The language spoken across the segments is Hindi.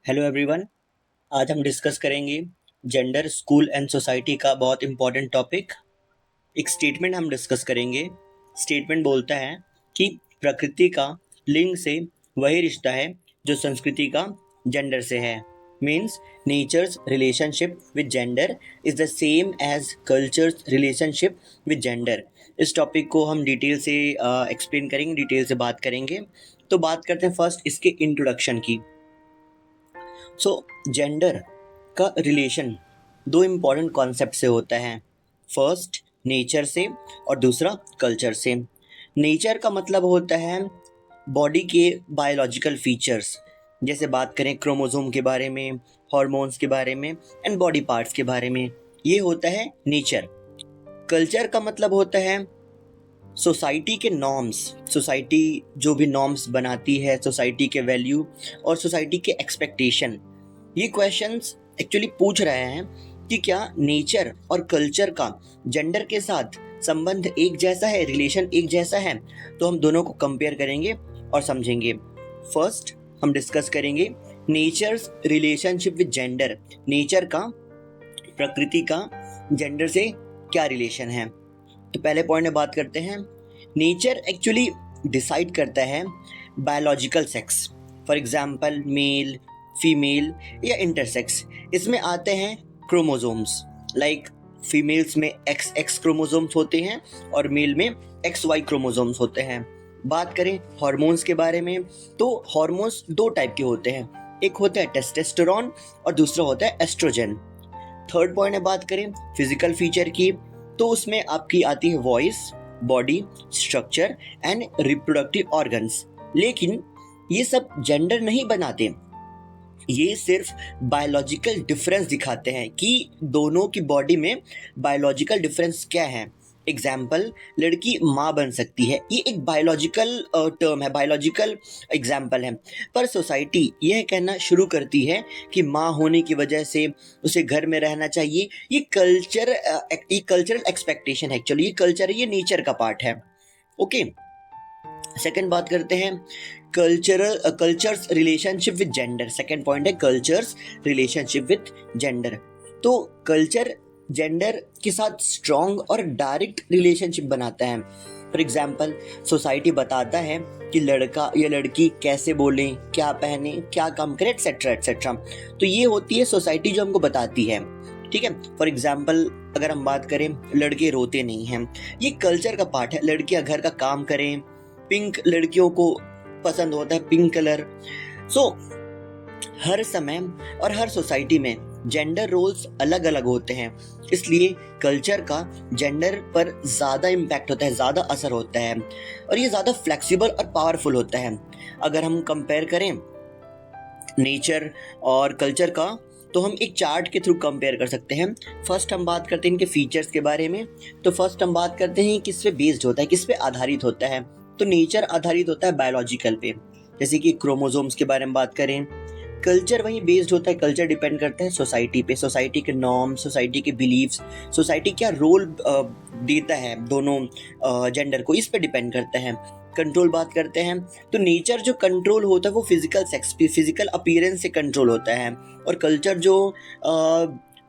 Hello everyone. आज हम डिस्कस करेंगे जेंडर, स्कूल एंड सोसाइटी का बहुत इंपॉर्टेंट टॉपिक। एक स्टेटमेंट हम डिस्कस करेंगे। स्टेटमेंट बोलता है कि प्रकृति का लिंग से वही रिश्ता है जो संस्कृति का जेंडर से है। Means nature's relationship with gender is the same as culture's relationship with gender. इस टॉपिक को हम डिटेल से एक्सप्लेन करेंगे, डिटेल से बात करेंगे। तो बात करते हैं फर्स्ट इसके इंट्रोडक्शन की। जेंडर का रिलेशन दो इम्पॉर्टेंट कॉन्सेप्ट से होता है। फर्स्ट नेचर से और दूसरा कल्चर से। नेचर का मतलब होता है बॉडी के बायोलॉजिकल फीचर्स, जैसे बात करें क्रोमोसोम के बारे में, हॉर्मोन्स के बारे में एंड बॉडी पार्ट्स के बारे में, ये होता है नेचर। कल्चर का मतलब होता है सोसाइटी के नॉर्म्स, सोसाइटी जो भी नॉर्म्स बनाती है, सोसाइटी के वैल्यू और सोसाइटी के एक्सपेक्टेशन। ये क्वेश्चंस एक्चुअली पूछ रहे हैं कि क्या नेचर और कल्चर का जेंडर के साथ संबंध एक जैसा है, रिलेशन एक जैसा है। तो हम दोनों को कंपेयर करेंगे और समझेंगे। फर्स्ट हम डिस्कस करेंगे nature's relationship with gender. Nature का, प्रकृति का जेंडर से क्या रिलेशन है। तो पहले पॉइंट में बात करते हैं। नेचर एक्चुअली डिसाइड करता है biological sex, for example male, female या इंटरसेक्स। इसमें आते हैं क्रोमोसोम्स, लाइक फीमेल्स में XX क्रोमोसोम्स होते हैं और मेल में XY क्रोमोसोम्स होते हैं। बात करें हार्मोन्स के बारे में, तो हार्मोन्स दो टाइप के होते हैं, एक होता है टेस्टोस्टेरोन और दूसरा होता है एस्ट्रोजन। थर्ड पॉइंट में बात करें फिजिकल फीचर की, तो उसमें आपकी आती है voice, body structure and reproductive organs. लेकिन ये सब जेंडर नहीं बनाते, ये सिर्फ बायोलॉजिकल डिफरेंस दिखाते हैं कि दोनों की बॉडी में बायोलॉजिकल डिफरेंस क्या है। एग्जाम्पल, लड़की माँ बन सकती है, ये एक बायोलॉजिकल टर्म है, बायोलॉजिकल एग्जाम्पल है। पर सोसाइटी यह कहना शुरू करती है कि माँ होने की वजह से उसे घर में रहना चाहिए। ये कल्चरल एक्सपेक्टेशन है, एक्चुअली ये कल्चर, ये नेचर का पार्ट है। ओके, सेकंड बात करते हैं cultures relationship with gender. Second point है कल्चर्स रिलेशनशिप विद जेंडर। तो कल्चर जेंडर के साथ स्ट्रॉन्ग और डायरेक्ट रिलेशनशिप बनाता है। फॉर एग्जाम्पल, सोसाइटी बताता है कि लड़का या लड़की कैसे बोले, क्या पहने, क्या काम करे, एक्सेट्रा एक्सेट्रा। तो ये होती है सोसाइटी जो हमको बताती है। ठीक है, फॉर एग्जाम्पल अगर हम बात करें, लड़के रोते नहीं हैं, ये कल्चर का पार्ट है। लड़कियां घर का काम करें, पिंक लड़कियों को पसंद होता है, पिंक कलर। सो हर समय और हर सोसाइटी में जेंडर रोल्स अलग अलग होते हैं, इसलिए कल्चर का जेंडर पर ज़्यादा इम्पैक्ट होता है, ज़्यादा असर होता है और ये ज़्यादा फ्लेक्सिबल और पावरफुल होता है। अगर हम कंपेयर करें नेचर और कल्चर का, तो हम एक चार्ट के थ्रू कंपेयर कर सकते हैं। फर्स्ट हम बात करते हैं इनके फीचर्स के बारे में। तो फर्स्ट हम बात करते हैं किस पे बेस्ड होता है, किस पे आधारित होता है। तो नेचर आधारित होता है बायोलॉजिकल पे, जैसे कि क्रोमोसोम्स के बारे में बात करें। कल्चर वहीं बेस्ड होता है, कल्चर डिपेंड करता है सोसाइटी पे, सोसाइटी के नॉर्म, सोसाइटी के बिलीव्स, सोसाइटी क्या रोल देता है दोनों जेंडर को, इस पे डिपेंड करता है। कंट्रोल बात करते हैं, तो नेचर जो कंट्रोल होता है वो फिजिकल सेक्स पे, फिजिकल अपीयरेंस से कंट्रोल होता है। और कल्चर जो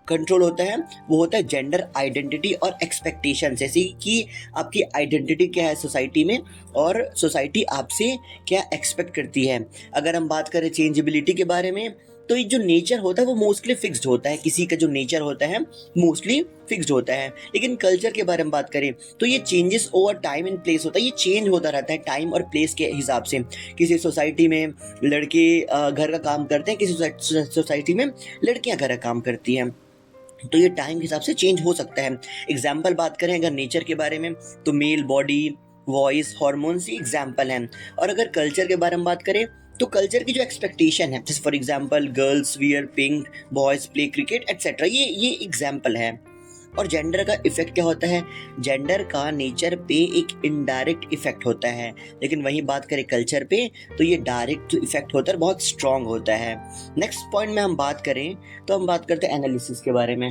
कंट्रोल होता है वो होता है जेंडर आइडेंटिटी और एक्सपेक्टेशन, जैसे कि आपकी आइडेंटिटी क्या है सोसाइटी में और सोसाइटी आपसे क्या एक्सपेक्ट करती है। अगर हम बात करें चेंजेबिलिटी के बारे में, तो ये जो नेचर होता है वो मोस्टली फिक्स्ड होता है, किसी का जो नेचर होता है मोस्टली फिक्स्ड होता है। लेकिन कल्चर के बारे में बात करें तो ये changes over time and place होता है, ये चेंज होता रहता है टाइम और प्लेस के हिसाब से। किसी सोसाइटी में लड़के घर का काम करते हैं, किसी सोसाइटी में लड़कियां घर का काम करती हैं, तो ये टाइम के हिसाब से चेंज हो सकता है। एग्जाम्पल बात करें अगर नेचर के बारे में, तो मेल बॉडी, वॉइस, हॉर्मोन्स ही एग्जाम्पल हैं। और अगर कल्चर के बारे में बात करें, तो कल्चर की जो एक्सपेक्टेशन है, जैसे for example girls wear pink, boys play cricket etcetera, ये एग्जाम्पल है। और जेंडर का इफेक्ट क्या होता है, जेंडर का नेचर पे एक इनडायरेक्ट इफेक्ट होता है। लेकिन वहीं बात करें कल्चर पे, तो ये डायरेक्ट जो इफेक्ट होता है बहुत स्ट्रांग होता है। नेक्स्ट पॉइंट में हम बात करें, तो हम बात करते हैं एनालिसिस के बारे में।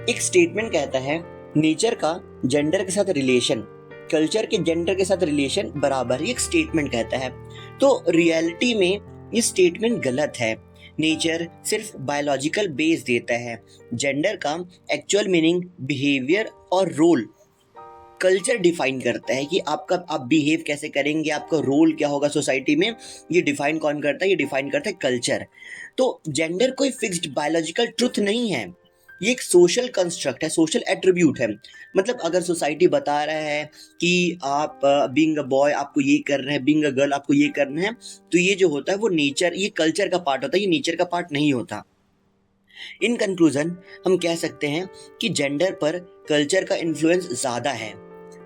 एक स्टेटमेंट कहता है नेचर का जेंडर के साथ रिलेशन कल्चर के जेंडर के साथ रिलेशन बराबर, एक स्टेटमेंट कहता है। तो रियलिटी में ये स्टेटमेंट गलत है। नेचर सिर्फ बायोलॉजिकल बेस देता है। जेंडर का एक्चुअल मीनिंग बिहेवियर और रोल कल्चर डिफाइन करता है कि आप बिहेव कैसे करेंगे, आपका रोल क्या होगा सोसाइटी में, ये डिफाइन कौन करता है? ये डिफाइन करता है कल्चर। तो जेंडर कोई फिक्स्ड बायोलॉजिकल ट्रुथ नहीं है, ये एक सोशल कंस्ट्रक्ट है, सोशल एट्रीब्यूट है। मतलब अगर सोसाइटी बता रहा है कि आप बीइंग अ बॉय आपको ये करना है, बीइंग अ गर्ल आपको ये करना है, तो ये जो होता है वो नेचर, ये कल्चर का पार्ट होता है, ये नेचर का पार्ट नहीं होता। इन कंक्लूजन हम कह सकते हैं कि जेंडर पर कल्चर का इन्फ्लुएंस ज़्यादा है।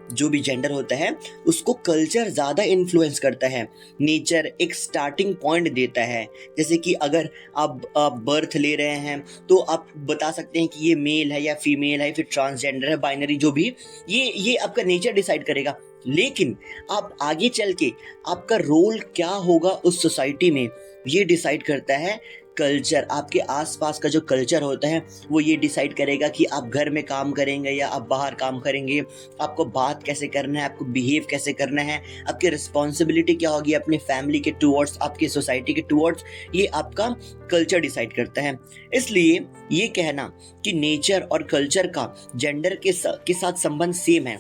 जो भी जेंडर होता है उसको कल्चर ज़्यादा इन्फ्लुएंस करता है। नेचर एक स्टार्टिंग पॉइंट देता है। जैसे कि अगर आप बर्थ ले रहे हैं तो आप बता सकते हैं कि ये मेल है या फीमेल है, फिर ट्रांसजेंडर है, बाइनरी, जो भी, ये आपका नेचर डिसाइड करेगा। लेकिन आप आगे चल के आपका रोल क्या होगा उस सोसाइटी में, ये डिसाइड करता है कल्चर। आपके आसपास का जो कल्चर होता है वो ये डिसाइड करेगा कि आप घर में काम करेंगे या आप बाहर काम करेंगे, आपको बात कैसे करना है, आपको बिहेव कैसे करना है, आपकी रिस्पॉन्सिबिलिटी क्या होगी अपनी फैमिली के टुवर्ड्स, आपकी सोसाइटी के टुवर्ड्स, ये आपका कल्चर डिसाइड करता है। इसलिए ये कहना कि नेचर और कल्चर का जेंडर के साथ संबंध सेम है,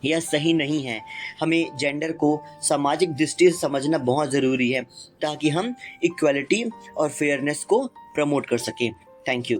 यह सही नहीं है। हमें जेंडर को सामाजिक दृष्टि से समझना बहुत ज़रूरी है ताकि हम इक्वलिटी और फेयरनेस को प्रमोट कर सकें। Thank you.